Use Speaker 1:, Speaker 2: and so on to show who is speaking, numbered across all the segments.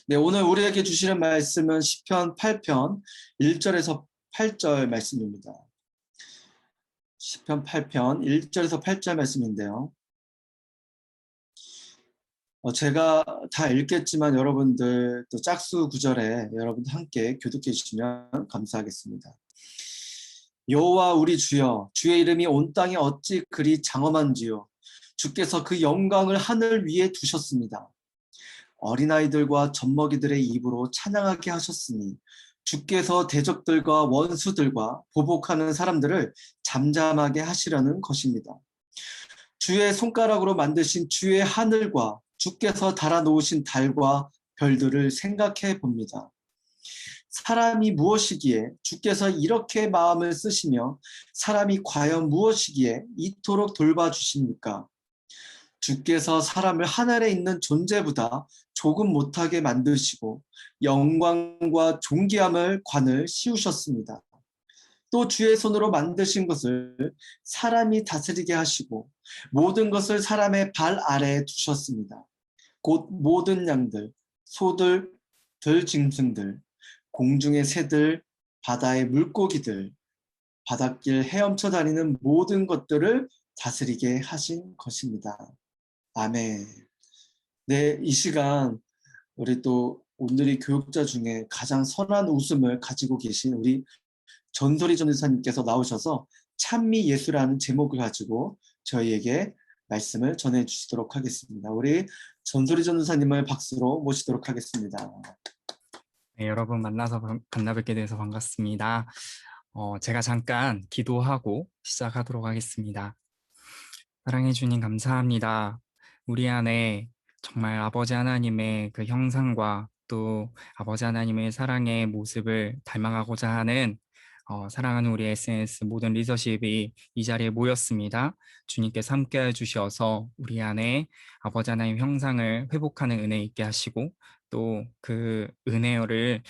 Speaker 1: 네, 오늘 우리에게 주시는 말씀은 시편 8편 1절에서 8절 말씀입니다. 시편 8편 1절에서 8절 말씀인데요. 제가 다 읽겠지만 여러분들 또 짝수 구절에 여러분들 함께 교독해 주시면 감사하겠습니다. 여호와 우리 주여, 주의 이름이 온 땅에 어찌 그리 장엄한지요. 주께서 그 영광을 하늘 위에 두셨습니다. 어린아이들과 젖먹이들의 입으로 찬양하게 하셨으니 주께서 대적들과 원수들과 보복하는 사람들을 잠잠하게 하시려는 것입니다. 주의 손가락으로 만드신 주의 하늘과 주께서 달아놓으신 달과 별들을 생각해 봅니다. 사람이 무엇이기에 주께서 이렇게 마음을 쓰시며 사람이 과연 무엇이기에 이토록 돌봐주십니까? 주께서 사람을 하늘에 있는 존재보다 조금 못하게 만드시고 영광과 존귀함을 관을 씌우셨습니다. 또 주의 손으로 만드신 것을 사람이 다스리게 하시고 모든 것을 사람의 발 아래에 두셨습니다. 곧 모든 양들, 소들, 들짐승들, 공중의 새들, 바다의 물고기들, 바닷길 헤엄쳐 다니는 모든 것들을 다스리게 하신 것입니다. 아멘. 네, 이 시간 우리 또 오늘의 교육자 중에 가장 선한 웃음을 가지고 계신 우리 전소리 전도사님께서 나오셔서 찬미 예수라는 제목을 가지고 저희에게 말씀을 전해 주시도록 하겠습니다. 우리 전소리 전도사님을 박수로 모시도록 하겠습니다.
Speaker 2: 네, 여러분 만나서 뵙게 돼서 반갑습니다. 제가 잠깐 기도하고 시작하도록 하겠습니다. 사랑해 주님 감사합니다. 우리 안에 정말 아버지 하나님의 그 형상과 또 아버지 하나님의 사랑의 모습을 닮아가고자 하는 사랑하는 우리 SNS 모든 리더십이 이 자리에 모였습니다. 주님께서 함께해 주셔서 우리 안에 아버지 하나님 형상을 회복하는 은혜 있게 하시고 또 그 은혜를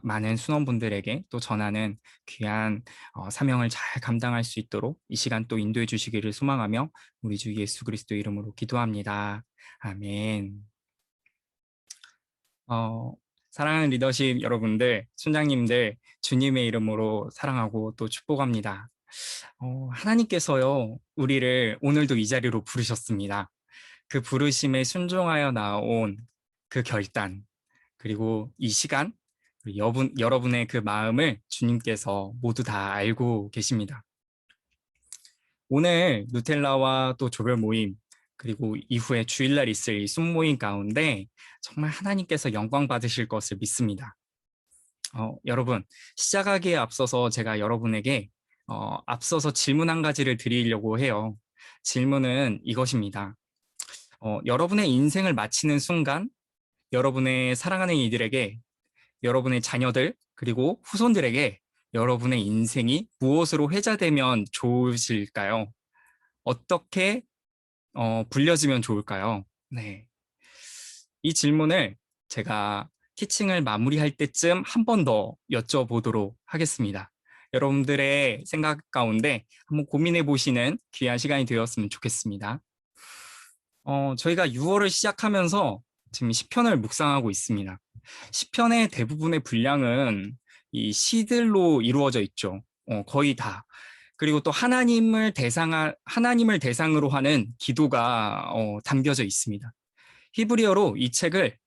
Speaker 2: 많은 순원분들에게 또 전하는 귀한 사명을 잘 감당할 수 있도록 이 시간 또 인도해 주시기를 소망하며 우리 주 예수 그리스도 이름으로 기도합니다. 아멘. 사랑하는 리더십 여러분들, 순장님들 주님의 이름으로 사랑하고 또 축복합니다. 하나님께서요 우리를 오늘도 이 자리로 부르셨습니다. 그 부르심에 순종하여 나온 그 결단 그리고 이 시간 여러분의 그 마음을 주님께서 모두 다 알고 계십니다. 오늘 누텔라와 또 조별 모임 그리고 이후에 주일날 있을 이 순모임 가운데 정말 하나님께서 영광 받으실 것을 믿습니다. 여러분 시작하기에 앞서서 제가 여러분에게 앞서서 질문 한 가지를 드리려고 해요. 질문은 이것입니다. 여러분의 인생을 마치는 순간 여러분의 사랑하는 이들에게 여러분의 자녀들 그리고 후손들에게 여러분의 인생이 무엇으로 회자되면 좋으실까요? 어떻게 불려지면 좋을까요? 네. 이 질문을 제가 티칭을 마무리할 때쯤 한 번 더 여쭤보도록 하겠습니다. 여러분들의 생각 가운데 한번 고민해 보시는 귀한 시간이 되었으면 좋겠습니다. 저희가 6월을 시작하면서 지금 시편을 묵상하고 있습니다. 시편의 대부분의 분량은 이 시들로 이루어져 있죠. 거의 다. 그리고 또 하나님을 대상으로 하는 기도가 담겨져 있습니다. 히브리어로 이 책을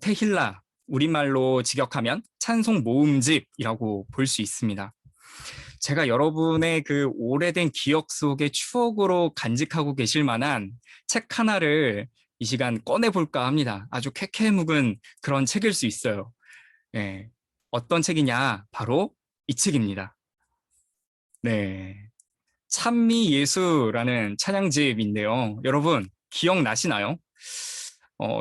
Speaker 2: 테힐라, 우리말로 직역하면 찬송 모음집이라고 볼 수 있습니다. 제가 여러분의 그 오래된 기억 속의 추억으로 간직하고 계실 만한 책 하나를 이 시간 꺼내볼까 합니다. 아주 쾌쾌 묵은 그런 책일 수 있어요. 네. 어떤 책이냐? 바로 이 책입니다. 네. 찬미 예수라는 찬양집인데요. 여러분 기억나시나요?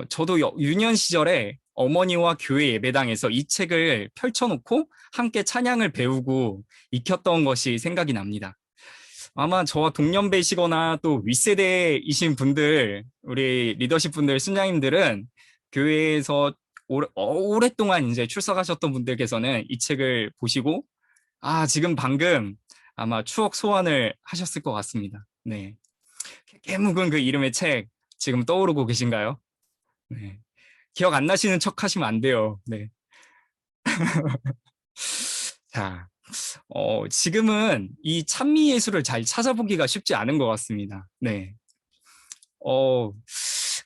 Speaker 2: 저도 유년 시절에 어머니와 교회 예배당에서 이 책을 펼쳐놓고 함께 찬양을 배우고 익혔던 것이 생각이 납니다. 아마 저와 동년배시거나 또 윗세대이신 분들, 우리 리더십 분들, 순장님들은 교회에서 오랫동안 이제 출석하셨던 분들께서는 이 책을 보시고 지금 방금 아마 추억 소환을 하셨을 것 같습니다. 네. 깨묵은 그 이름의 책 지금 떠오르고 계신가요? 네. 기억 안 나시는 척 하시면 안 돼요. 네. 자, 지금은 이 찬미 예수를 잘 찾아보기가 쉽지 않은 것 같습니다. 네.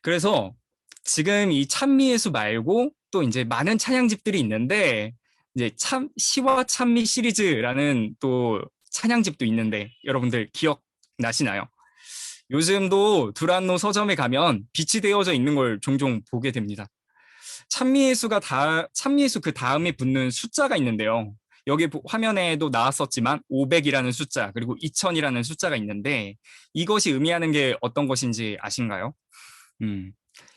Speaker 2: 그래서 지금 이 찬미 예수 말고 또 이제 많은 찬양집들이 있는데 이제 시와 찬미 시리즈라는 또 찬양집도 있는데 여러분들 기억나시나요? 요즘도 두란노 서점에 가면 빛이 되어져 있는 걸 종종 보게 됩니다. 찬미예수 그 다음에 붙는 숫자가 있는데요. 여기 화면에도 나왔었지만 500이라는 숫자 그리고 2000이라는 숫자가 있는데 이것이 의미하는 게 어떤 것인지 아신가요?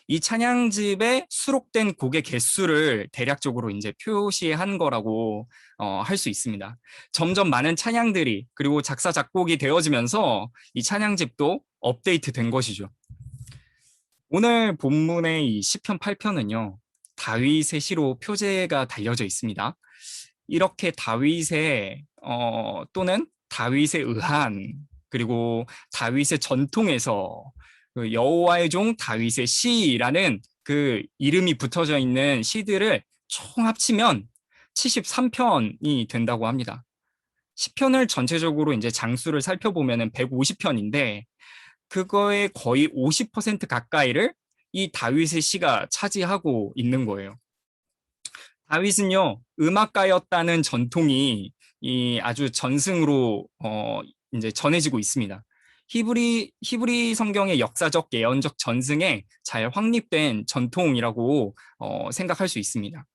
Speaker 2: 이 찬양집에 수록된 곡의 개수를 대략적으로 이제 표시한 거라고 할 수 있습니다. 점점 많은 찬양들이 그리고 작사 작곡이 되어지면서 이 찬양집도 업데이트 된 것이죠. 오늘 본문의 이 시편 8편은요. 다윗의 시로 표제가 달려져 있습니다. 이렇게 다윗의 또는 다윗에 의한 그리고 다윗의 전통에서 그 여호와의 종 다윗의 시라는 그 이름이 붙어져 있는 시들을 총 합치면 73편이 된다고 합니다. 시편을 전체적으로 이제 장수를 살펴보면 150편인데 그거의 거의 50% 가까이를 이 다윗의 시가 차지하고 있는 거예요. 다윗은요, 음악가였다는 전통이 이 아주 전승으로 이제 전해지고 있습니다. 히브리 성경의 역사적 예언적 전승에 잘 확립된 전통이라고 생각할 수 있습니다.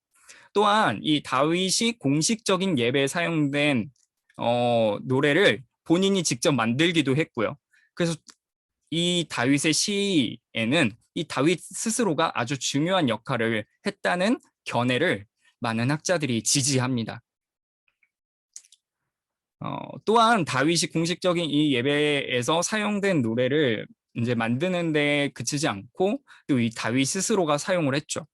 Speaker 2: 또한 이 다윗이 공식적인 예배에 사용된 노래를 본인이 직접 만들기도 했고요. 그래서 이 다윗의 시에는 이 다윗 스스로가 아주 중요한 역할을 했다는 견해를 많은 학자들이 지지합니다. 또한 다윗이 공식적인 이 예배에서 사용된 노래를 이제 만드는데 그치지 않고 또 이 다윗 스스로가 사용을 했죠.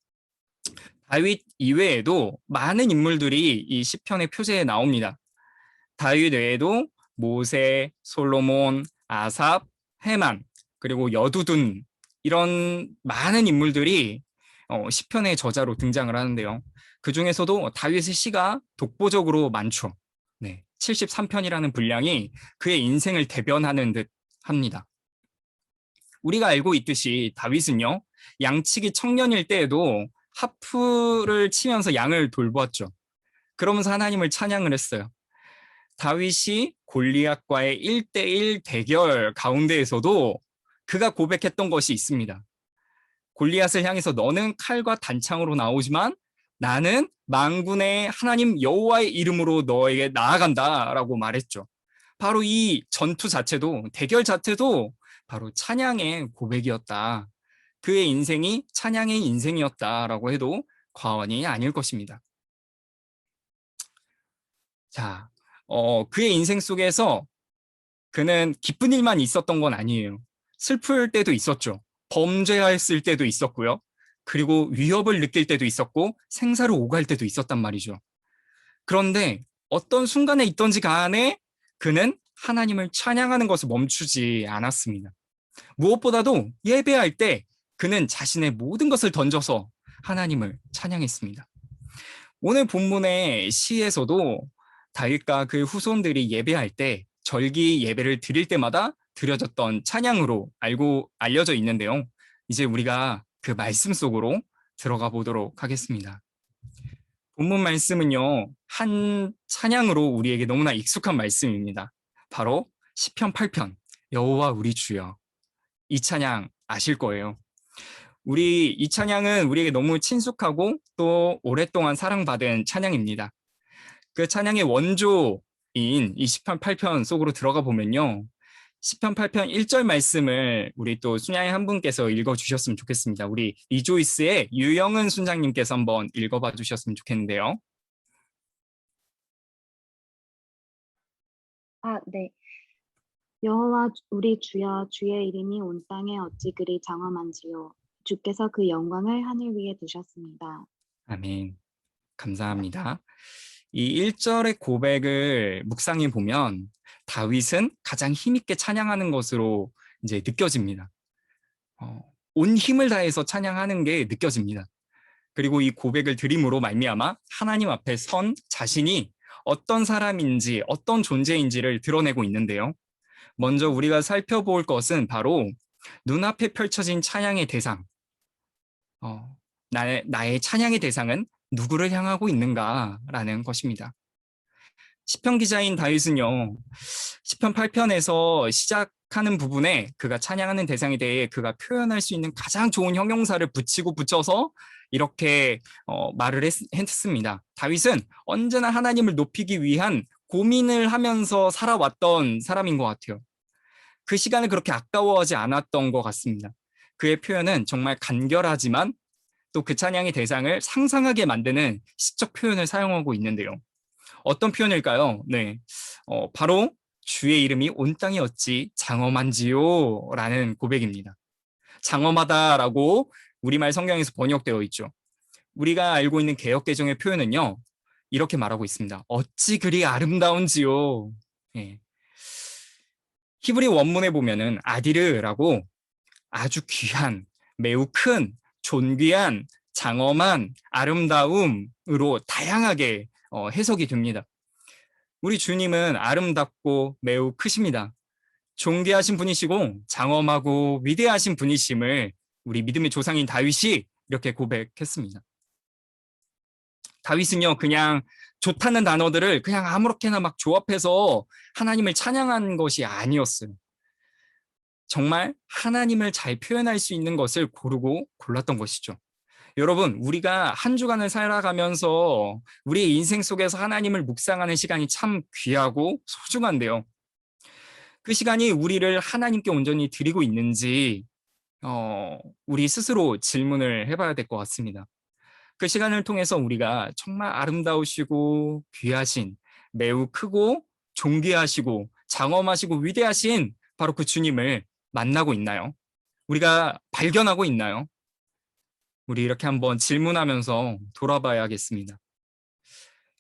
Speaker 2: 다윗 이외에도 많은 인물들이 이 시편의 표제에 나옵니다. 다윗 외에도 모세, 솔로몬, 아삽, 헤만, 그리고 여두둔 이런 많은 인물들이 시편의 저자로 등장을 하는데요. 그 중에서도 다윗의 시가 독보적으로 많죠. 네, 73편이라는 분량이 그의 인생을 대변하는 듯 합니다. 우리가 알고 있듯이 다윗은요, 양치기 청년일 때에도 하프를 치면서 양을 돌보았죠. 그러면서 하나님을 찬양을 했어요. 다윗이 골리앗과의 1대1 대결 가운데에서도 그가 고백했던 것이 있습니다. 골리앗을 향해서 너는 칼과 단창으로 나오지만 나는 만군의 하나님 여호와의 이름으로 너에게 나아간다라고 말했죠. 바로 이 전투 자체도 대결 자체도 바로 찬양의 고백이었다. 그의 인생이 찬양의 인생이었다라고 해도 과언이 아닐 것입니다. 자, 그의 인생 속에서 그는 기쁜 일만 있었던 건 아니에요. 슬플 때도 있었죠. 범죄했을 때도 있었고요. 그리고 위협을 느낄 때도 있었고 생사를 오갈 때도 있었단 말이죠. 그런데 어떤 순간에 있던지 간에 그는 하나님을 찬양하는 것을 멈추지 않았습니다. 무엇보다도 예배할 때 그는 자신의 모든 것을 던져서 하나님을 찬양했습니다. 오늘 본문의 시에서도 다윗과 그 후손들이 예배할 때 절기 예배를 드릴 때마다 드려졌던 찬양으로 알려져 있는데요. 이제 우리가 그 말씀 속으로 들어가 보도록 하겠습니다. 본문 말씀은요, 한 찬양으로 우리에게 너무나 익숙한 말씀입니다. 바로 시편 8편, 여호와 우리 주여. 이 찬양 아실 거예요. 이 찬양은 우리에게 너무 친숙하고 또 오랫동안 사랑받은 찬양입니다. 그 찬양의 원조인 이 시편 8편 속으로 들어가 보면요. 시편 8편 1절 말씀을 우리 또 순양의 한 분께서 읽어주셨으면 좋겠습니다. 우리 리조이스의 유영은 순장님께서 한번 읽어봐 주셨으면 좋겠는데요.
Speaker 3: 네. 여호와 우리 주여, 주의 이름이 온 땅에 어찌 그리 장엄한지요. 주께서 그 영광을 하늘 위에 두셨습니다.
Speaker 2: 아멘. 감사합니다. 이 1절의 고백을 묵상해 보면 다윗은 가장 힘있게 찬양하는 것으로 이제 느껴집니다. 온 힘을 다해서 찬양하는 게 느껴집니다. 그리고 이 고백을 드림으로 말미암아 하나님 앞에 선 자신이 어떤 사람인지 어떤 존재인지를 드러내고 있는데요. 먼저 우리가 살펴볼 것은 바로 눈앞에 펼쳐진 찬양의 대상. 나의 찬양의 대상은 누구를 향하고 있는가라는 것입니다. 시편 기자인 다윗은요, 시편 8편에서 시작하는 부분에 그가 찬양하는 대상에 대해 그가 표현할 수 있는 가장 좋은 형용사를 붙여서 이렇게 말을 했습니다. 다윗은 언제나 하나님을 높이기 위한 고민을 하면서 살아왔던 사람인 것 같아요. 그 시간을 그렇게 아까워하지 않았던 것 같습니다. 그의 표현은 정말 간결하지만 또 그 찬양의 대상을 상상하게 만드는 시적 표현을 사용하고 있는데요. 어떤 표현일까요? 네, 바로 주의 이름이 온 땅에 어찌 장엄한지요 라는 고백입니다. 장엄하다라고 우리말 성경에서 번역되어 있죠. 우리가 알고 있는 개역개정의 표현은요, 이렇게 말하고 있습니다. 어찌 그리 아름다운지요. 예. 히브리 원문에 보면은 아디르라고 아주 귀한, 매우 큰, 존귀한, 장엄한, 아름다움으로 다양하게 해석이 됩니다. 우리 주님은 아름답고 매우 크십니다. 존귀하신 분이시고 장엄하고 위대하신 분이심을 우리 믿음의 조상인 다윗이 이렇게 고백했습니다. 다윗은요, 그냥 좋다는 단어들을 그냥 아무렇게나 막 조합해서 하나님을 찬양한 것이 아니었어요. 정말 하나님을 잘 표현할 수 있는 것을 고르고 골랐던 것이죠. 여러분, 우리가 한 주간을 살아가면서 우리의 인생 속에서 하나님을 묵상하는 시간이 참 귀하고 소중한데요. 그 시간이 우리를 하나님께 온전히 드리고 있는지 우리 스스로 질문을 해봐야 될 것 같습니다. 그 시간을 통해서 우리가 정말 아름다우시고 귀하신, 매우 크고 존귀하시고 장엄하시고 위대하신 바로 그 주님을 만나고 있나요? 우리가 발견하고 있나요? 우리 이렇게 한번 질문하면서 돌아봐야겠습니다.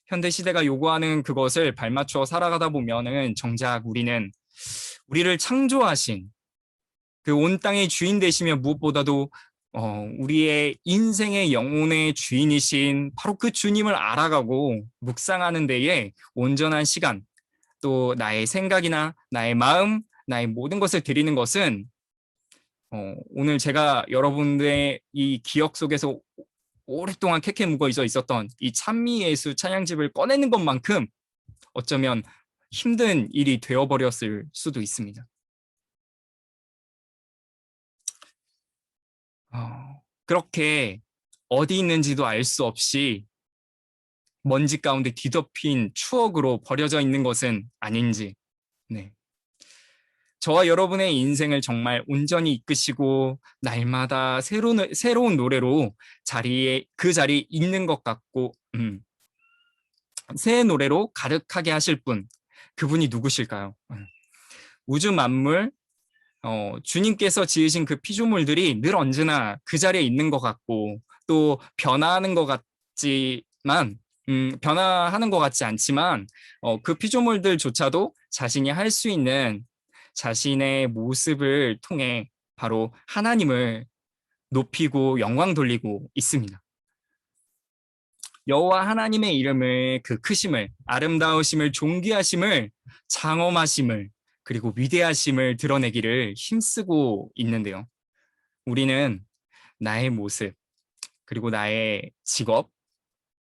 Speaker 2: 현대 시대가 요구하는 그것을 발맞춰 살아가다 보면은 정작 우리를 창조하신 그 온 땅의 주인 되시며 무엇보다도 우리의 인생의 영혼의 주인이신 바로 그 주님을 알아가고 묵상하는 데에 온전한 시간, 또 나의 생각이나 나의 마음, 나의 모든 것을 드리는 것은 오늘 제가 여러분들의 이 기억 속에서 오랫동안 캐캐 묵어져 있었던 이 찬미예수 찬양집을 꺼내는 것만큼 어쩌면 힘든 일이 되어버렸을 수도 있습니다. 그렇게 어디 있는지도 알 수 없이 먼지 가운데 뒤덮인 추억으로 버려져 있는 것은 아닌지. 네. 저와 여러분의 인생을 정말 온전히 이끄시고 날마다 새로운 노래로 그 자리에 있는 것 같고 새 노래로 가득하게 하실 분, 그분이 누구실까요? 우주 만물, 주님께서 지으신 그 피조물들이 늘 언제나 그 자리에 있는 것 같고 또 변화하는 것 같지 않지만 그 피조물들조차도 자신이 할 수 있는 자신의 모습을 통해 바로 하나님을 높이고 영광 돌리고 있습니다. 여호와 하나님의 이름을 그 크심을, 아름다우심을, 존귀하심을, 장엄하심을, 그리고 위대하심을 드러내기를 힘쓰고 있는데요. 우리는 나의 모습, 그리고 나의 직업,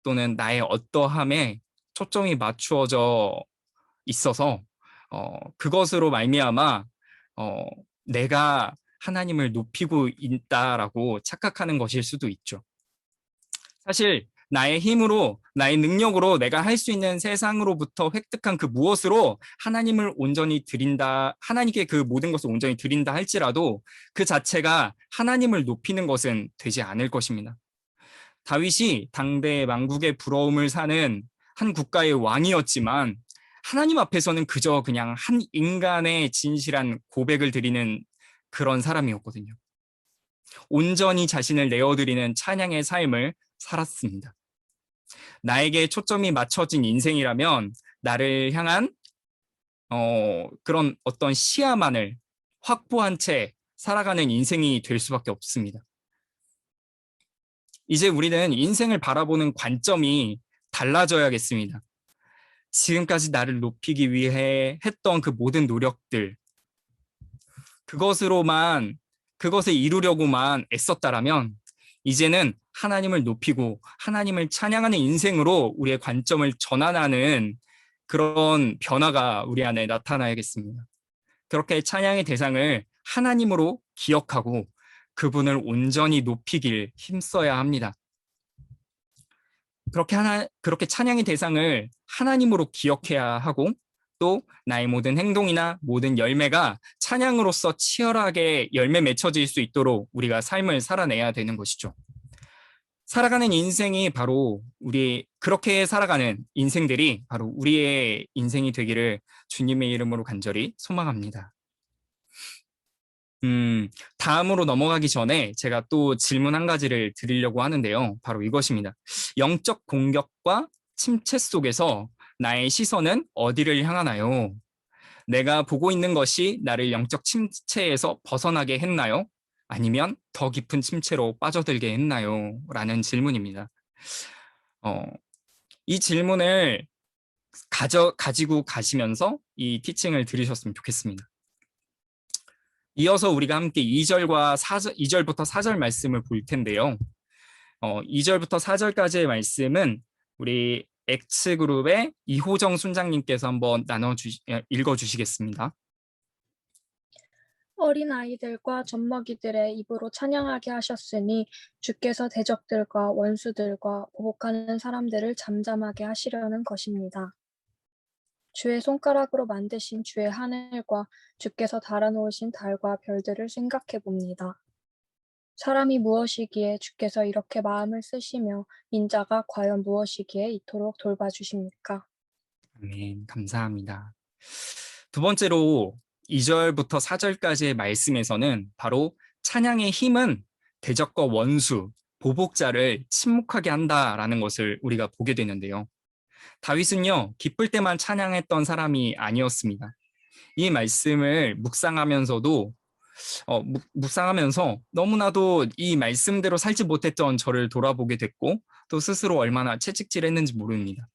Speaker 2: 또는 나의 어떠함에 초점이 맞추어져 있어서 그것으로 말미암아 내가 하나님을 높이고 있다라고 착각하는 것일 수도 있죠. 사실 나의 힘으로, 나의 능력으로 내가 할 수 있는 세상으로부터 획득한 그 무엇으로 하나님을 온전히 드린다, 하나님께 그 모든 것을 온전히 드린다 할지라도 그 자체가 하나님을 높이는 것은 되지 않을 것입니다. 다윗이 당대 만국의 부러움을 사는 한 국가의 왕이었지만 하나님 앞에서는 그저 그냥 한 인간의 진실한 고백을 드리는 그런 사람이었거든요. 온전히 자신을 내어드리는 찬양의 삶을 살았습니다. 나에게 초점이 맞춰진 인생이라면 나를 향한 그런 어떤 시야만을 확보한 채 살아가는 인생이 될 수밖에 없습니다. 이제 우리는 인생을 바라보는 관점이 달라져야겠습니다. 지금까지 나를 높이기 위해 했던 그 모든 노력들, 그것을 이루려고만 애썼다라면 이제는 하나님을 높이고 하나님을 찬양하는 인생으로 우리의 관점을 전환하는 그런 변화가 우리 안에 나타나야겠습니다. 그렇게 찬양의 대상을 하나님으로 기억하고 그분을 온전히 높이길 힘써야 합니다. 그렇게 찬양의 대상을 하나님으로 기억해야 하고 또 나의 모든 행동이나 모든 열매가 찬양으로서 치열하게 열매 맺혀질 수 있도록 우리가 삶을 살아내야 되는 것이죠. 살아가는 인생이 바로 그렇게 살아가는 인생들이 바로 우리의 인생이 되기를 주님의 이름으로 간절히 소망합니다. 다음으로 넘어가기 전에 제가 또 질문 한 가지를 드리려고 하는데요. 바로 이것입니다. 영적 공격과 침체 속에서 나의 시선은 어디를 향하나요? 내가 보고 있는 것이 나를 영적 침체에서 벗어나게 했나요? 아니면 더 깊은 침체로 빠져들게 했나요? 라는 질문입니다. 이 질문을 가지고 가시면서 이 티칭을 들으셨으면 좋겠습니다. 이어서 우리가 함께 2절부터 4절 말씀을 볼 텐데요. 2절부터 4절까지의 말씀은 우리 X그룹의 이호정 순장님께서 한번 읽어주시겠습니다.
Speaker 4: 어린아이들과 젖먹이들의 입으로 찬양하게 하셨으니 주께서 대적들과 원수들과 보복하는 사람들을 잠잠하게 하시려는 것입니다. 주의 손가락으로 만드신 주의 하늘과 주께서 달아놓으신 달과 별들을 생각해 봅니다. 사람이 무엇이기에 주께서 이렇게 마음을 쓰시며 인자가 과연 무엇이기에 이토록 돌봐주십니까?
Speaker 2: 아멘, 감사합니다. 두 번째로 2절부터 4절까지의 말씀에서는 바로 찬양의 힘은 대적과 원수, 보복자를 침묵하게 한다라는 것을 우리가 보게 되는데요. 다윗은요, 기쁠 때만 찬양했던 사람이 아니었습니다. 이 말씀을 묵상하면서 너무나도 이 말씀대로 살지 못했던 저를 돌아보게 됐고 또 스스로 얼마나 채찍질했는지 모릅니다.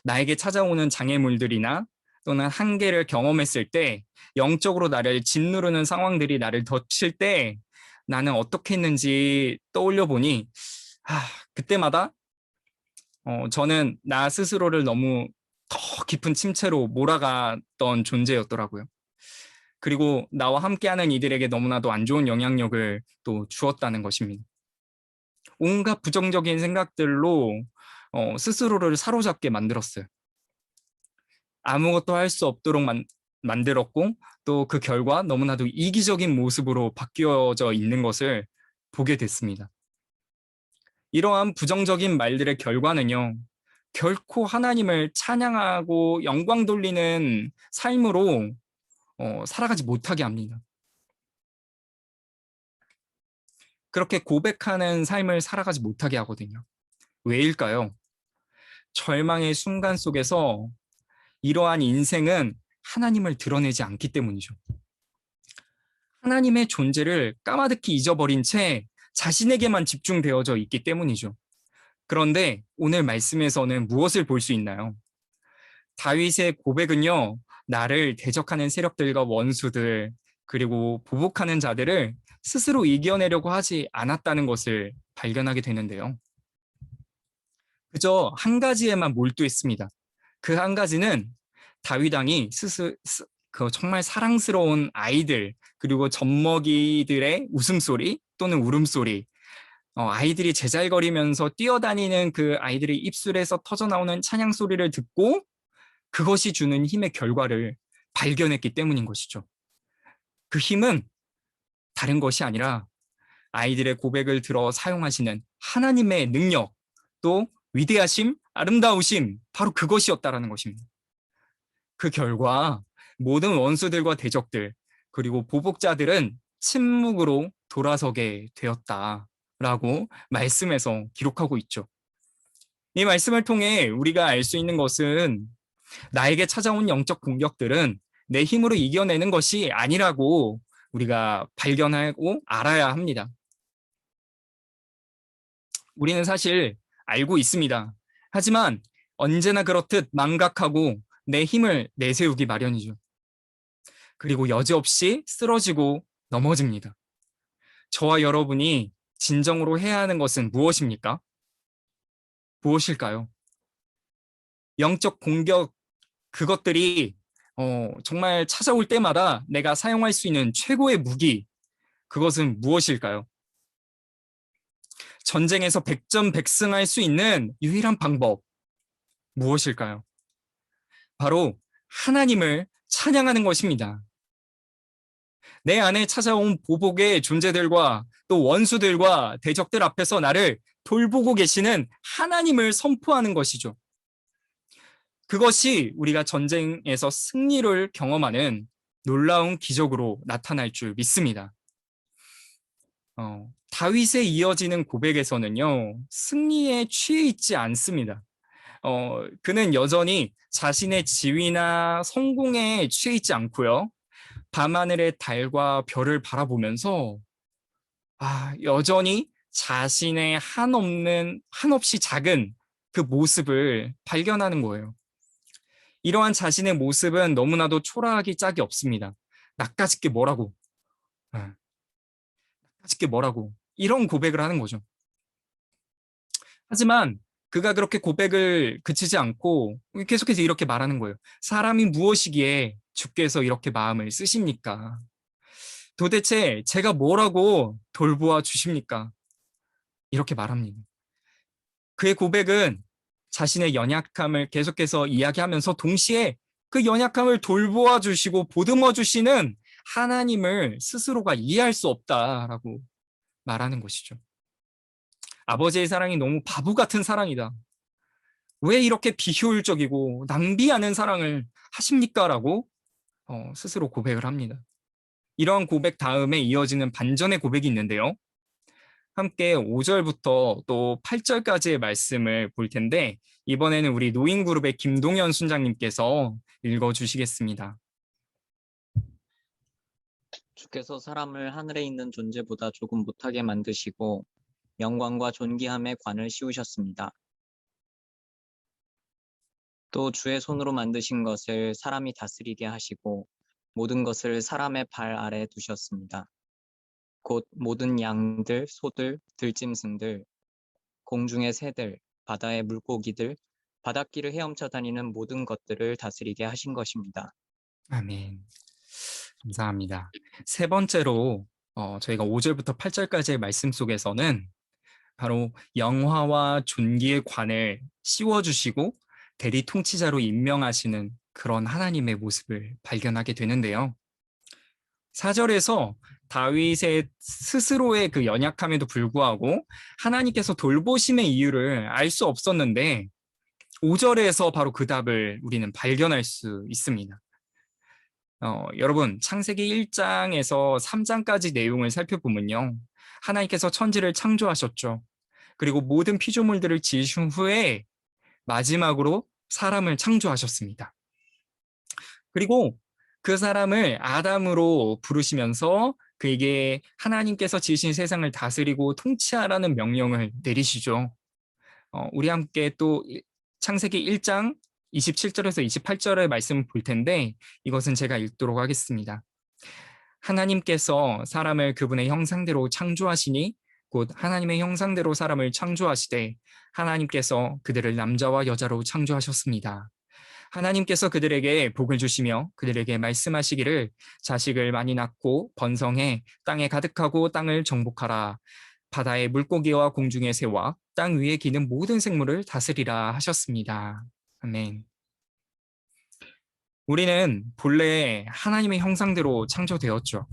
Speaker 2: 나에게 찾아오는 장애물들이나 또는 한계를 경험했을 때 영적으로 나를 짓누르는 상황들이 나를 덮칠 때 나는 어떻게 했는지 떠올려 보니 그때마다 저는 나 스스로를 너무 더 깊은 침체로 몰아갔던 존재였더라고요. 그리고 나와 함께하는 이들에게 너무나도 안 좋은 영향력을 또 주었다는 것입니다. 온갖 부정적인 생각들로 스스로를 사로잡게 만들었어요. 아무것도 할 수 없도록 만들었고 또 그 결과 너무나도 이기적인 모습으로 바뀌어져 있는 것을 보게 됐습니다. 이러한 부정적인 말들의 결과는요, 결코 하나님을 찬양하고 영광 돌리는 삶으로 살아가지 못하게 합니다. 그렇게 고백하는 삶을 살아가지 못하게 하거든요. 왜일까요? 절망의 순간 속에서 이러한 인생은 하나님을 드러내지 않기 때문이죠. 하나님의 존재를 까마득히 잊어버린 채 자신에게만 집중되어져 있기 때문이죠. 그런데 오늘 말씀에서는 무엇을 볼 수 있나요? 다윗의 고백은요, 나를 대적하는 세력들과 원수들, 그리고 보복하는 자들을 스스로 이겨내려고 하지 않았다는 것을 발견하게 되는데요. 그저 한 가지에만 몰두했습니다. 그 한 가지는 다윗 왕이 그 정말 사랑스러운 아이들, 그리고 젖먹이들의 웃음소리 또는 울음소리, 아이들이 제잘거리면서 뛰어다니는 그 아이들의 입술에서 터져나오는 찬양 소리를 듣고 그것이 주는 힘의 결과를 발견했기 때문인 것이죠. 그 힘은 다른 것이 아니라 아이들의 고백을 들어 사용하시는 하나님의 능력, 또 위대하심, 아름다우심, 바로 그것이었다라는 것입니다. 그 결과 모든 원수들과 대적들, 그리고 보복자들은 침묵으로 돌아서게 되었다라고 말씀에서 기록하고 있죠. 이 말씀을 통해 우리가 알 수 있는 것은 나에게 찾아온 영적 공격들은 내 힘으로 이겨내는 것이 아니라고 우리가 발견하고 알아야 합니다. 우리는 사실 알고 있습니다. 하지만 언제나 그렇듯 망각하고 내 힘을 내세우기 마련이죠. 그리고 여지없이 쓰러지고 넘어집니다. 저와 여러분이 진정으로 해야 하는 것은 무엇입니까? 무엇일까요? 영적 공격, 그것들이 정말 찾아올 때마다 내가 사용할 수 있는 최고의 무기, 그것은 무엇일까요? 전쟁에서 백전백승할 수 있는 유일한 방법, 무엇일까요? 바로 하나님을 찬양하는 것입니다. 내 안에 찾아온 보복의 존재들과 또 원수들과 대적들 앞에서 나를 돌보고 계시는 하나님을 선포하는 것이죠. 그것이 우리가 전쟁에서 승리를 경험하는 놀라운 기적으로 나타날 줄 믿습니다. 다윗에 이어지는 고백에서는요, 승리에 취해 있지 않습니다. 그는 여전히 자신의 지위나 성공에 취해 있지 않고요. 밤하늘의 달과 별을 바라보면서 여전히 자신의 한없이 작은 그 모습을 발견하는 거예요. 이러한 자신의 모습은 너무나도 초라하기 짝이 없습니다. 나까짓 게 뭐라고? 나까짓 게 뭐라고? 이런 고백을 하는 거죠. 하지만 그가 그렇게 고백을 그치지 않고 계속해서 이렇게 말하는 거예요. 사람이 무엇이기에 주께서 이렇게 마음을 쓰십니까? 도대체 제가 뭐라고 돌보아 주십니까? 이렇게 말합니다. 그의 고백은 자신의 연약함을 계속해서 이야기하면서 동시에 그 연약함을 돌보아 주시고 보듬어 주시는 하나님을 스스로가 이해할 수 없다라고 말하는 것이죠. 아버지의 사랑이 너무 바보 같은 사랑이다. 왜 이렇게 비효율적이고 낭비하는 사랑을 하십니까? 라고 스스로 고백을 합니다. 이러한 고백 다음에 이어지는 반전의 고백이 있는데요. 함께 5절부터 또 8절까지의 말씀을 볼 텐데 이번에는 우리 노인그룹의 김동현 순장님께서 읽어주시겠습니다.
Speaker 5: 주께서 사람을 하늘에 있는 존재보다 조금 못하게 만드시고 영광과 존귀함의 관을 씌우셨습니다. 또 주의 손으로 만드신 것을 사람이 다스리게 하시고 모든 것을 사람의 발 아래 두셨습니다. 곧 모든 양들, 소들, 들짐승들, 공중의 새들, 바다의 물고기들, 바닷길을 헤엄쳐 다니는 모든 것들을 다스리게 하신 것입니다.
Speaker 2: 아멘. 감사합니다. 세 번째로 저희가 5절부터 8절까지의 말씀 속에서는 바로 영화와 존귀의 관을 씌워주시고 대리 통치자로 임명하시는 그런 하나님의 모습을 발견하게 되는데요. 4절에서 다윗의 스스로의 그 연약함에도 불구하고 하나님께서 돌보심의 이유를 알 수 없었는데 5절에서 바로 그 답을 우리는 발견할 수 있습니다. 여러분 창세기 1장에서 3장까지 내용을 살펴보면요. 하나님께서 천지를 창조하셨죠. 그리고 모든 피조물들을 지으신 후에 마지막으로 사람을 창조하셨습니다. 그리고 그 사람을 아담으로 부르시면서 그에게 하나님께서 지으신 세상을 다스리고 통치하라는 명령을 내리시죠. 우리 함께 또 창세기 1장 27절에서 28절의 말씀을 볼 텐데 이것은 제가 읽도록 하겠습니다. 하나님께서 사람을 그분의 형상대로 창조하시니 곧 하나님의 형상대로 사람을 창조하시되 하나님께서 그들을 남자와 여자로 창조하셨습니다. 하나님께서 그들에게 복을 주시며 그들에게 말씀하시기를 자식을 많이 낳고 번성해 땅에 가득하고 땅을 정복하라. 바다의 물고기와 공중의 새와 땅 위에 기는 모든 생물을 다스리라 하셨습니다. 아멘. 우리는 본래 하나님의 형상대로 창조되었죠.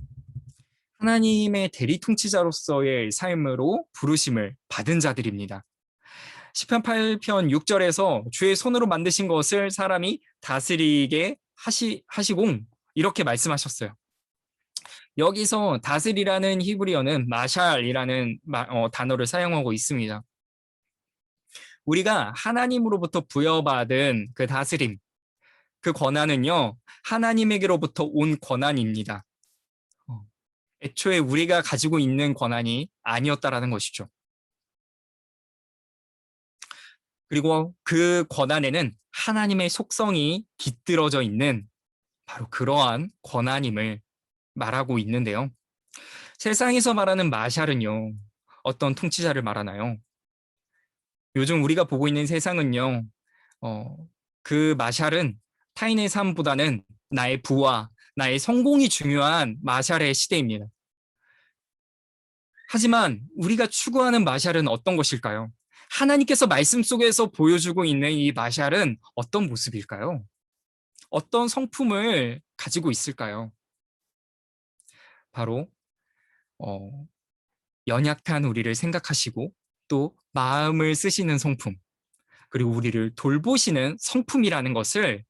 Speaker 2: 하나님의 대리 통치자로서의 삶으로 부르심을 받은 자들입니다. 시편 8편 6절에서 주의 손으로 만드신 것을 사람이 다스리게 하시고 이렇게 말씀하셨어요. 여기서 다스리라는 히브리어는 마샬이라는 단어를 사용하고 있습니다. 우리가 하나님으로부터 부여받은 그 다스림, 그 권한은요, 하나님에게로부터 온 권한입니다. 애초에 우리가 가지고 있는 권한이 아니었다라는 것이죠. 그리고 그 권한에는 하나님의 속성이 깃들어져 있는 바로 그러한 권한임을 말하고 있는데요. 세상에서 말하는 마샬은요, 어떤 통치자를 말하나요? 요즘 우리가 보고 있는 세상은요, 그 마샬은 타인의 삶보다는 나의 부와 나의 성공이 중요한 마샬의 시대입니다. 하지만 우리가 추구하는 마샬은 어떤 것일까요? 하나님께서 말씀 속에서 보여주고 있는 이 마샬은 어떤 모습일까요? 어떤 성품을 가지고 있을까요? 바로 연약한 우리를 생각하시고 또 마음을 쓰시는 성품, 그리고 우리를 돌보시는 성품이라는 것을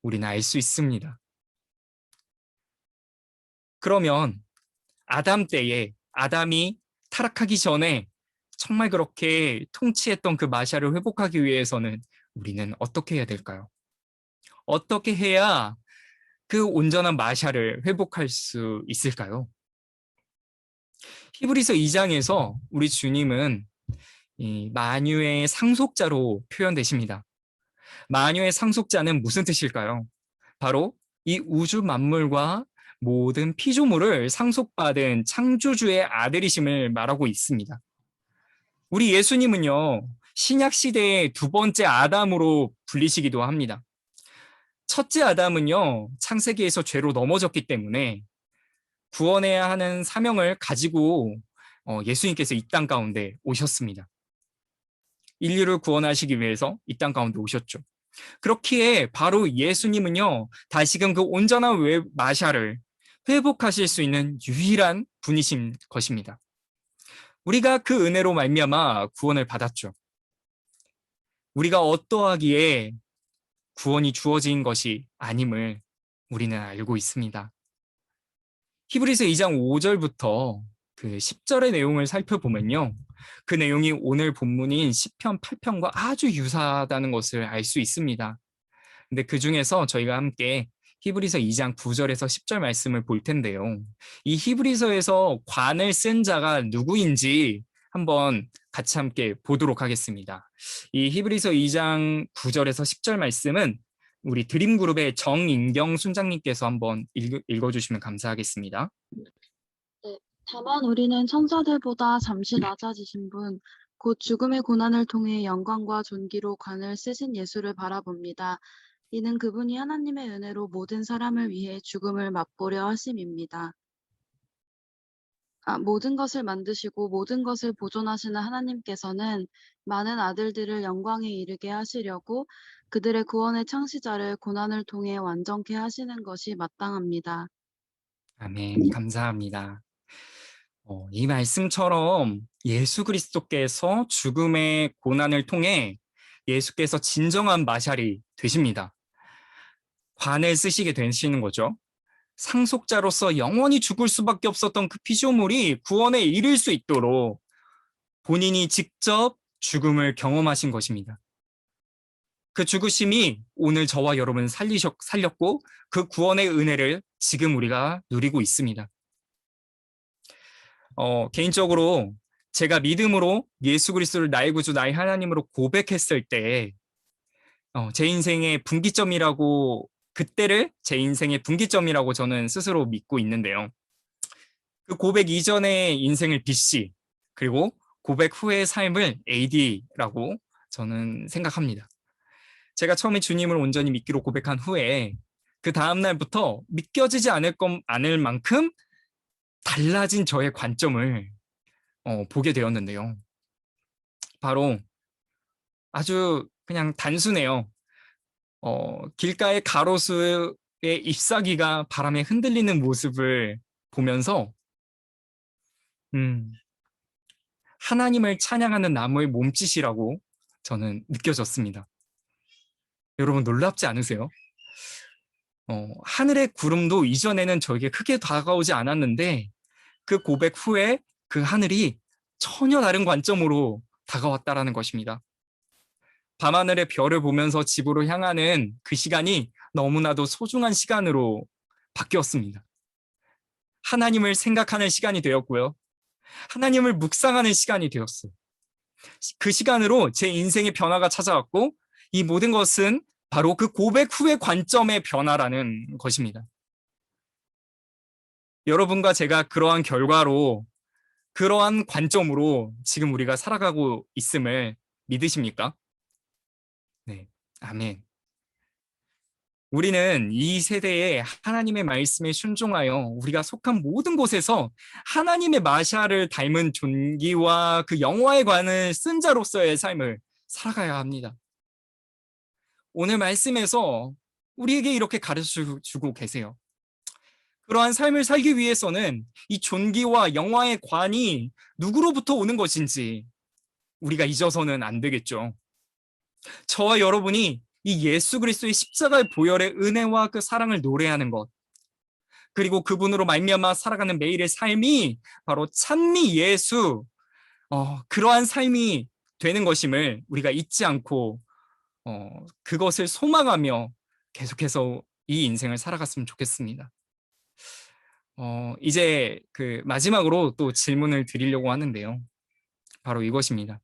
Speaker 2: 우리는 알 수 있습니다. 그러면 아담 때에 아담이 타락하기 전에 정말 그렇게 통치했던 그 마샬을 회복하기 위해서는 우리는 어떻게 해야 될까요? 어떻게 해야 그 온전한 마샬을 회복할 수 있을까요? 히브리서 2장에서 우리 주님은 이 만유의 상속자로 표현되십니다. 만유의 상속자는 무슨 뜻일까요? 바로 이 우주 만물과 모든 피조물을 상속받은 창조주의 아들이심을 말하고 있습니다. 우리 예수님은요, 신약 시대의 두 번째 아담으로 불리시기도 합니다. 첫째 아담은요, 창세기에서 죄로 넘어졌기 때문에 구원해야 하는 사명을 가지고 예수님께서 이 땅 가운데 오셨습니다. 인류를 구원하시기 위해서 이 땅 가운데 오셨죠. 그렇기에 바로 예수님은요, 다시금 그 온전한 마샬을 회복하실 수 있는 유일한 분이신 것입니다. 우리가 그 은혜로 말미암아 구원을 받았죠. 우리가 어떠하기에 구원이 주어진 것이 아님을 우리는 알고 있습니다. 히브리서 2장 5절부터 그 10절의 내용을 살펴보면요, 그 내용이 오늘 본문인 시편 8편과 아주 유사하다는 것을 알 수 있습니다. 근데 그 중에서 저희가 함께 히브리서 2장 9절에서 10절 말씀을 볼 텐데요. 이 히브리서에서 관을 쓴 자가 누구인지 한번 같이 함께 보도록 하겠습니다. 이 히브리서 2장 9절에서 10절 말씀은 우리 드림그룹의 정인경 순장님께서 한번 읽어주시면 감사하겠습니다.
Speaker 3: 다만 우리는 천사들보다 잠시 낮아지신 분, 곧 죽음의 고난을 통해 영광과 존귀로 관을 쓰신 예수를 바라봅니다. 이는 그분이 하나님의 은혜로 모든 사람을 위해 죽음을 맛보려 하심입니다. 모든 것을 만드시고 모든 것을 보존하시는 하나님께서는 많은 아들들을 영광에 이르게 하시려고 그들의 구원의 창시자를 고난을 통해 완전케 하시는 것이 마땅합니다.
Speaker 2: 아멘. 감사합니다. 이 말씀처럼 예수 그리스도께서 죽음의 고난을 통해 예수께서 진정한 마샬이 되십니다. 관을 쓰시게 되시는 거죠. 상속자로서 영원히 죽을 수밖에 없었던 그 피조물이 구원에 이를 수 있도록 본인이 직접 죽음을 경험하신 것입니다. 그 죽으심이 오늘 저와 여러분을 살렸고 그 구원의 은혜를 지금 우리가 누리고 있습니다. 개인적으로 제가 믿음으로 예수 그리스도를 나의 구주, 나의 하나님으로 고백했을 때 제 인생의 분기점이라고, 그때를 제 인생의 분기점이라고 저는 스스로 믿고 있는데요. 그 고백 이전의 인생을 BC, 그리고 고백 후의 삶을 AD라고 저는 생각합니다. 제가 처음에 주님을 온전히 믿기로 고백한 후에 그 다음 날부터 믿겨지지 않을 만큼 달라진 저의 관점을 보게 되었는데요. 바로 아주 그냥 단순해요. 길가의 가로수의 잎사귀가 바람에 흔들리는 모습을 보면서 하나님을 찬양하는 나무의 몸짓이라고 저는 느껴졌습니다. 여러분 놀랍지 않으세요? 하늘의 구름도 이전에는 저에게 크게 다가오지 않았는데 그 고백 후에 그 하늘이 전혀 다른 관점으로 다가왔다라는 것입니다. 밤하늘의 별을 보면서 집으로 향하는 그 시간이 너무나도 소중한 시간으로 바뀌었습니다. 하나님을 생각하는 시간이 되었고요. 하나님을 묵상하는 시간이 되었어요. 그 시간으로 제 인생의 변화가 찾아왔고 이 모든 것은 바로 그 고백 후의 관점의 변화라는 것입니다. 여러분과 제가 그러한 결과로 그러한 관점으로 지금 우리가 살아가고 있음을 믿으십니까? 네, 아멘. 우리는 이 세대에 하나님의 말씀에 순종하여 우리가 속한 모든 곳에서 하나님의 마샤를 닮은 존귀와 그 영화에 관한 쓴 자로서의 삶을 살아가야 합니다. 오늘 말씀에서 우리에게 이렇게 가르쳐주고 계세요. 그러한 삶을 살기 위해서는 이 존귀와 영화의 관이 누구로부터 오는 것인지 우리가 잊어서는 안 되겠죠. 저와 여러분이 이 예수 그리스도의 십자가의 보혈의 은혜와 그 사랑을 노래하는 것, 그리고 그분으로 말미암아 살아가는 매일의 삶이 바로 찬미 예수, 그러한 삶이 되는 것임을 우리가 잊지 않고 그것을 소망하며 계속해서 이 인생을 살아갔으면 좋겠습니다. 이제 그 마지막으로 또 질문을 드리려고 하는데요. 바로 이것입니다.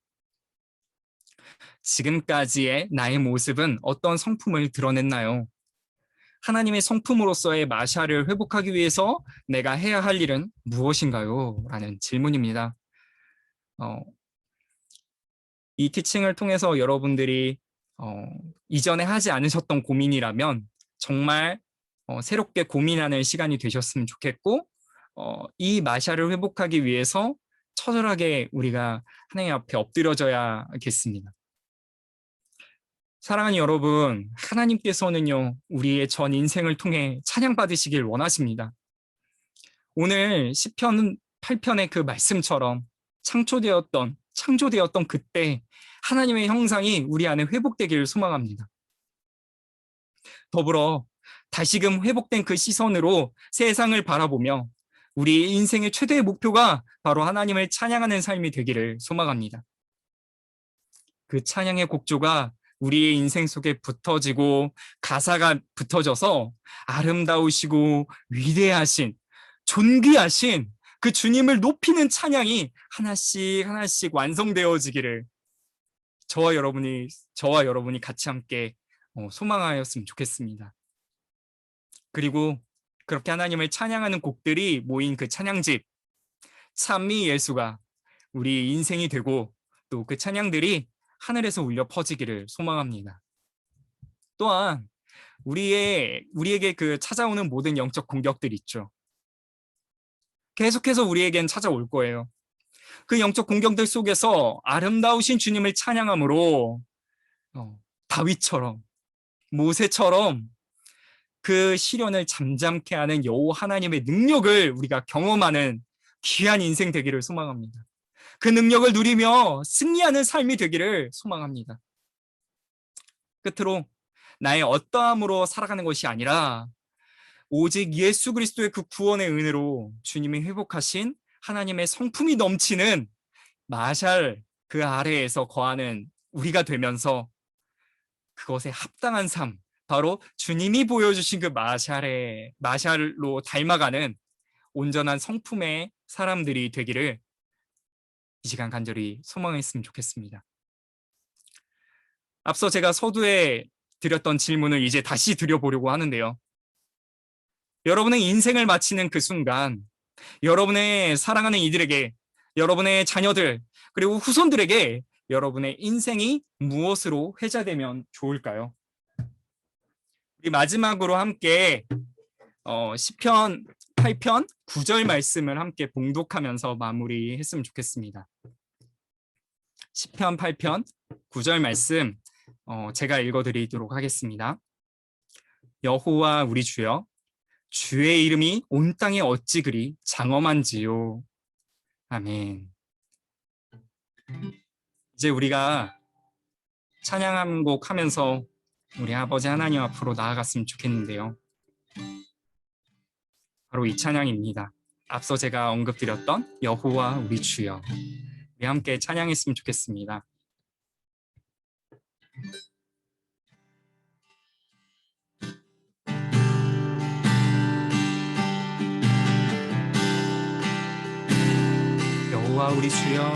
Speaker 2: 지금까지의 나의 모습은 어떤 성품을 드러냈나요? 하나님의 성품으로서의 마샤를 회복하기 위해서 내가 해야 할 일은 무엇인가요? 라는 질문입니다. 이 티칭을 통해서 여러분들이 이전에 하지 않으셨던 고민이라면 정말 새롭게 고민하는 시간이 되셨으면 좋겠고 이 마샤를 회복하기 위해서 처절하게 우리가 하나님 앞에 엎드려져야겠습니다. 사랑하는 여러분, 하나님께서는요, 우리의 전 인생을 통해 찬양받으시길 원하십니다. 오늘 시편 8편의 그 말씀처럼 창조되었던 그때 하나님의 형상이 우리 안에 회복되기를 소망합니다. 더불어 다시금 회복된 그 시선으로 세상을 바라보며 우리 인생의 최대의 목표가 바로 하나님을 찬양하는 삶이 되기를 소망합니다. 그 찬양의 곡조가 우리의 인생 속에 붙어지고 가사가 붙어져서 아름다우시고 위대하신 존귀하신 그 주님을 높이는 찬양이 하나씩 하나씩 완성되어지기를 저와 여러분이 같이 함께 소망하였으면 좋겠습니다. 그리고 그렇게 하나님을 찬양하는 곡들이 모인 그 찬양집 찬미 예수가 우리 인생이 되고 또 그 찬양들이 하늘에서 울려 퍼지기를 소망합니다. 또한 우리에게 그 찾아오는 모든 영적 공격들 있죠. 계속해서 우리에겐 찾아올 거예요. 그 영적 공격들 속에서 아름다우신 주님을 찬양함으로 다윗처럼 모세처럼 그 시련을 잠잠케 하는 여호와 하나님의 능력을 우리가 경험하는 귀한 인생 되기를 소망합니다. 그 능력을 누리며 승리하는 삶이 되기를 소망합니다. 끝으로 나의 어떠함으로 살아가는 것이 아니라 오직 예수 그리스도의 그 구원의 은혜로 주님이 회복하신 하나님의 성품이 넘치는 마샬 그 아래에서 거하는 우리가 되면서 그것에 합당한 삶, 바로 주님이 보여주신 그 마샬로 닮아가는 온전한 성품의 사람들이 되기를 이 시간 간절히 소망했으면 좋겠습니다. 앞서 제가 서두에 드렸던 질문을 이제 다시 드려보려고 하는데요. 여러분의 인생을 마치는 그 순간 여러분의 사랑하는 이들에게, 여러분의 자녀들, 그리고 후손들에게 여러분의 인생이 무엇으로 회자되면 좋을까요? 우리 마지막으로 함께 시편 8편 9절 말씀을 함께 봉독하면서 마무리했으면 좋겠습니다. 시편 8편 9절 말씀 제가 읽어드리도록 하겠습니다. 여호와 우리 주여, 주의 이름이 온 땅에 어찌 그리 장엄한지요. 아멘. 이제 우리가 찬양 한 곡 하면서 우리 아버지 하나님 앞으로 나아갔으면 좋겠는데요. 바로 이 찬양입니다. 앞서 제가 언급드렸던 여호와 우리 주여, 우리 함께 찬양했으면 좋겠습니다. 여호와 우리 주여,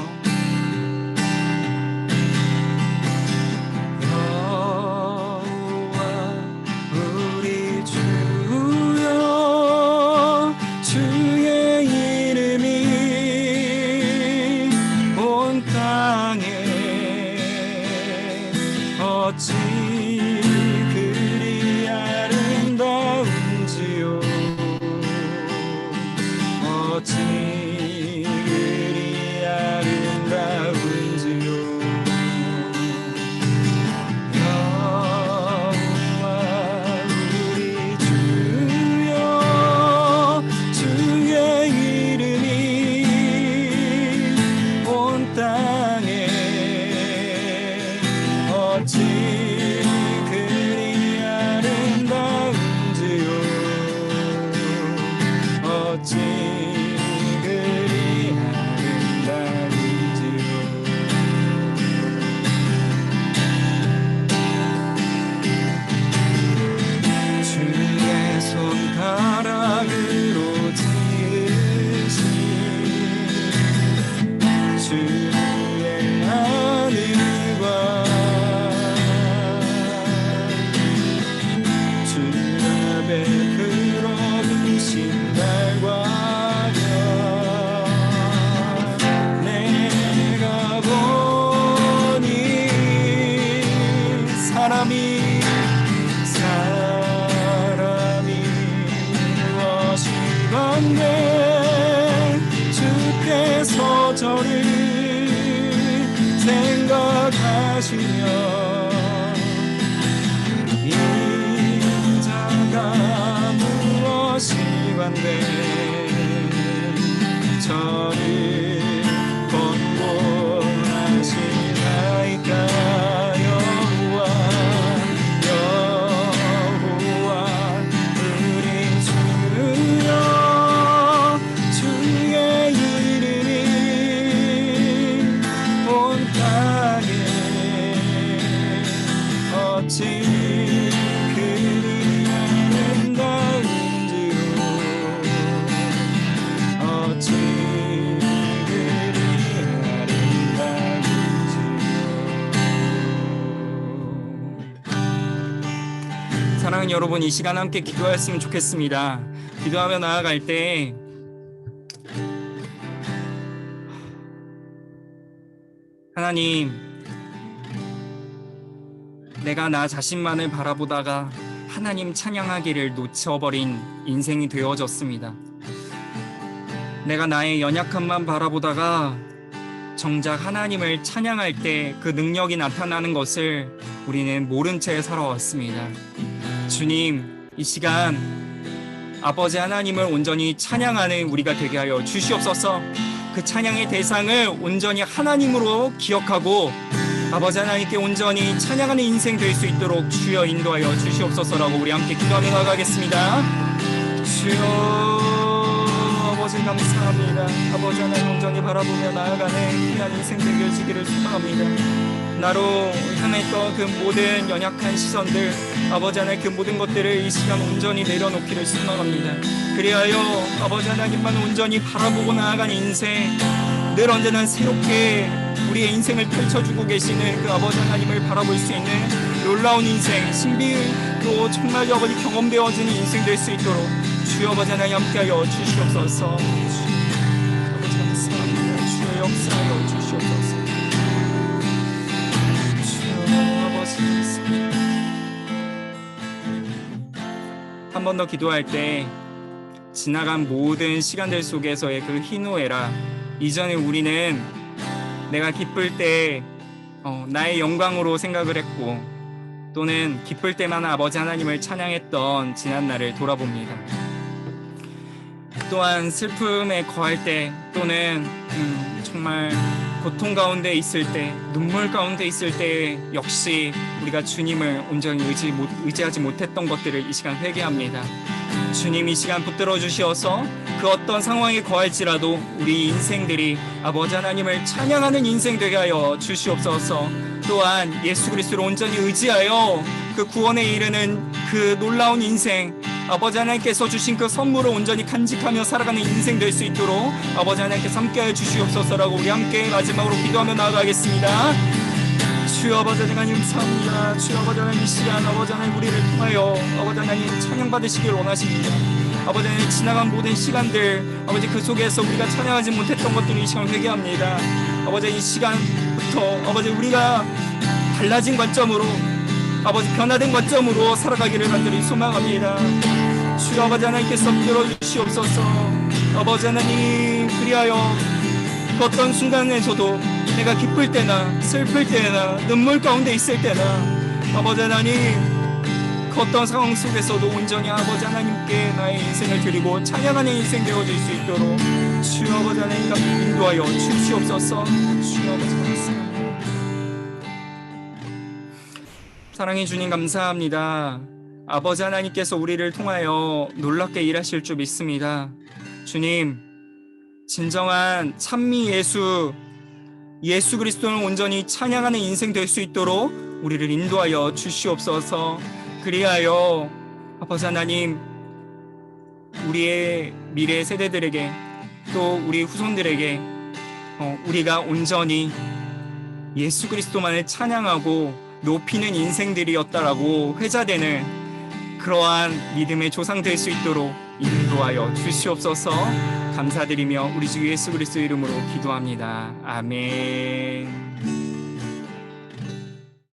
Speaker 2: 주께서 저를 생각하시며 인자가 무엇이 관대 저를 권고하시나이까 사랑하는 여러분, 이 시간 함께 기도하였으면 좋겠습니다. 기도하며 나아갈 때 하나님, 내가 나 자신만을 바라보다가 하나님 찬양하기를 놓쳐버린 인생이 되어졌습니다. 내가 나의 연약함만 바라보다가 정작 하나님을 찬양할 때 그 능력이 나타나는 것을 우리는 모른 채 살아왔습니다. 주님, 이 시간 아버지 하나님을 온전히 찬양하는 우리가 되게 하여 주시옵소서. 그 찬양의 대상을 온전히 하나님으로 기억하고 아버지 하나님께 온전히 찬양하는 인생 될 수 있도록 주여 인도하여 주시옵소서라고 우리 함께 기도하며 나가겠습니다. 주여 아버지 감사합니다. 아버지 하나님 온전히 바라보며 나아가는 귀한 인생 되어지기를 소망합니다. 나로 향했던 그 모든 연약한 시선들, 아버지 하나님 그 모든 것들을 이 시간 온전히 내려놓기를 소망합니다. 그리하여 아버지 하나님만 온전히 바라보고 나아가는 인생, 늘 언제나 새롭게 우리의 인생을 펼쳐주고 계시는 그 아버지 하나님을 바라볼 수 있는 놀라운 인생, 신비로 정말 아버지 경험되어지는 인생 될 수 있도록 주여 아버지 하나님 함께하여 주시옵소서. 아버지 감사합니다. 주여 역사하여 주시옵소서. 주여 아버지 감사합니다. 한 번 더 기도할 때 지나간 모든 시간들 속에서의 그 희노애락, 이전에 우리는 내가 기쁠 때 나의 영광으로 생각을 했고 또는 기쁠 때만 아버지 하나님을 찬양했던 지난 날을 돌아봅니다. 또한 슬픔에 거할 때 또는 정말 고통 가운데 있을 때, 눈물 가운데 있을 때 역시 우리가 주님을 온전히 의지하지 못했던 것들을 이 시간 회개합니다. 주님, 이 시간 붙들어 주시어서 그 어떤 상황에 거할지라도 우리 인생들이 아버지 하나님을 찬양하는 인생 되게 하여 주시옵소서. 또한 예수 그리스도를 온전히 의지하여 그 구원에 이르는 그 놀라운 인생, 아버지 하나님께서 주신 그 선물을 온전히 간직하며 살아가는 인생 될 수 있도록 아버지 하나님께서 함께하여 주시옵소서라고 우리 함께 마지막으로 기도하며 나아가겠습니다. 주여 아버지 하나님 감사합니다. 주여 아버지 하나님 이 시간 아버지 하나님 우리를 통하여 아버지 하나님 찬양받으시길 원하십니다. 아버지 하나님 지나간 모든 시간들 아버지 그 속에서 우리가 찬양하지 못했던 것들을 이 시간 회개합니다. 아버지 이 시간부터 아버지 우리가 달라진 관점으로 아버지 변화된 관점으로 살아가기를 간절히 소망합니다. 주여 아버지 하나님께서 들어주시옵소서. 아버지 하나님 그리하여 그 어떤 순간에서도 내가 기쁠 때나 슬플 때나 눈물 가운데 있을 때나 아버지 하나님 그 어떤 상황 속에서도 온전히 아버지 하나님께 나의 인생을 드리고 찬양하는 인생 되어질 수 있도록 주여 아버지 하나님 인도하여 주시옵소서. 주여 아버지 감사합니다. 사랑의 주님 감사합니다. 아버지 하나님께서 우리를 통하여 놀랍게 일하실 줄 믿습니다. 주님, 진정한 찬미 예수 그리스도를 온전히 찬양하는 인생 될 수 있도록 우리를 인도하여 주시옵소서. 그리하여 아버지 하나님 우리의 미래 세대들에게 또 우리 후손들에게 우리가 온전히 예수 그리스도만을 찬양하고 높이는 인생들이었다라고 회자되는 그러한 믿음의 조상 될 수 있도록 인도하여 주시옵소서. 감사드리며 우리 주 예수 그리스도 이름으로 기도합니다. 아멘.